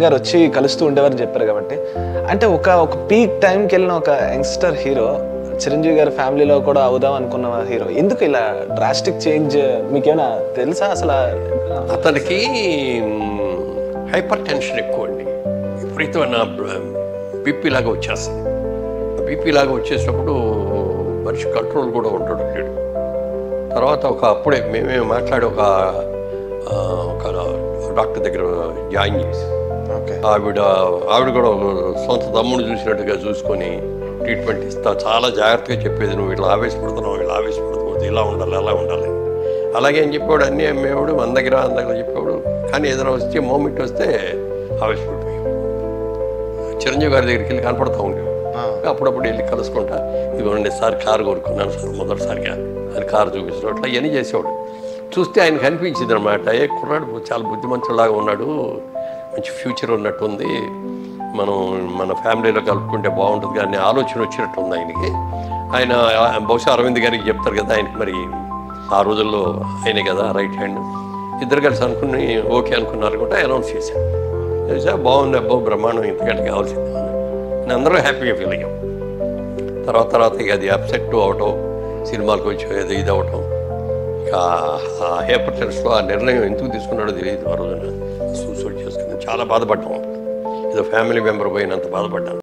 గారు వచ్చి కలుస్తూ ఉండేవారని చెప్పారు కాబట్టి, అంటే ఒక పీక్ టైంకి వెళ్ళిన ఒక యంగ్స్టర్ హీరో చిరంజీవి గారి ఫ్యామిలీలో కూడా అవుదాం అనుకున్న హీరో ఎందుకు ఇలా డ్రాస్టిక్ చేంజ్ మీకేమైనా తెలుసా అసలు? అతనికి హైపర్ టెన్షన్ ఎక్కువ అండి, విపరీతమైన బీపీ లాగా వచ్చేస్తుంది. బీపీ లాగా వచ్చేసినప్పుడు మనిషి కంట్రోల్ కూడా ఉండడం లేడు. తర్వాత అప్పుడే మేమే మాట్లాడి ఒక డాక్టర్ దగ్గర జాయిన్ చేసి ఆవిడ కూడా సొంత తమ్ముడు చూసినట్టుగా చూసుకొని ట్రీట్మెంట్ ఇస్తా, చాలా జాగ్రత్తగా చెప్పేది, నువ్వు ఇలా ఆవేశపడుతున్నావు, ఇలా ఆవేశపడుతున్నావు, ఇలా ఉండాలి, అలా ఉండాలి, అలాగే అని చెప్పేవాడు. అన్నీ అమ్మేవాడు, మన దగ్గర చెప్పేవాడు. కానీ ఏదైనా వచ్చే మూమెంట్ వస్తే ఆవేశపడిపోయాం. చిరంజీవి గారి దగ్గరికి వెళ్ళి కనపడతా ఉండేవాడు. అప్పుడప్పుడు వెళ్ళి కలుసుకుంటా, ఇదిగోండి సార్ కారు కోరుకున్నాను సార్ మొదటిసారిగా అని కారు చూపించడం, అట్లా ఇవన్నీ చేసేవాడు. చూస్తే ఆయనకు అనిపించింది అనమాట, కుర్రాడు చాలా బుద్ధిమంతులాగా ఉన్నాడు, మంచి ఫ్యూచర్ ఉన్నట్టుంది, మన ఫ్యామిలీలో కలుపుకుంటే బాగుంటుంది కానీ ఆలోచన వచ్చినట్టు ఉంది ఆయనకి. ఆయన బహుశా అరవింద్ గారికి చెప్తారు కదా, ఆయనకి మరి ఆ రోజుల్లో ఆయనే కదా రైట్ హ్యాండ్. ఇద్దరు కలిసి అనుకుని ఓకే అనుకున్నారు కూడా అనౌన్స్ చేశాను. బాగుంది అబ్బో బ్రహ్మాండం, ఇంతకంటే కావాల్సింది నేను అందరూ హ్యాపీగా ఫీల్ అయ్యాం. తర్వాత ఇక అది అప్సెట్ అవటం, సినిమాలకు వచ్చి ఏదో ఇది అవటం, ఇక ఆ హైపర్ టెన్షన్లో ఆ నిర్ణయం ఎందుకు తీసుకున్నాడో తెలియదు. ఆ రోజున సూసైడ్ చేసుకుని చాలా బాధపడ్డాం. ఏదో ఫ్యామిలీ మెంబర్ పోయినంత బాధపడ్డాను.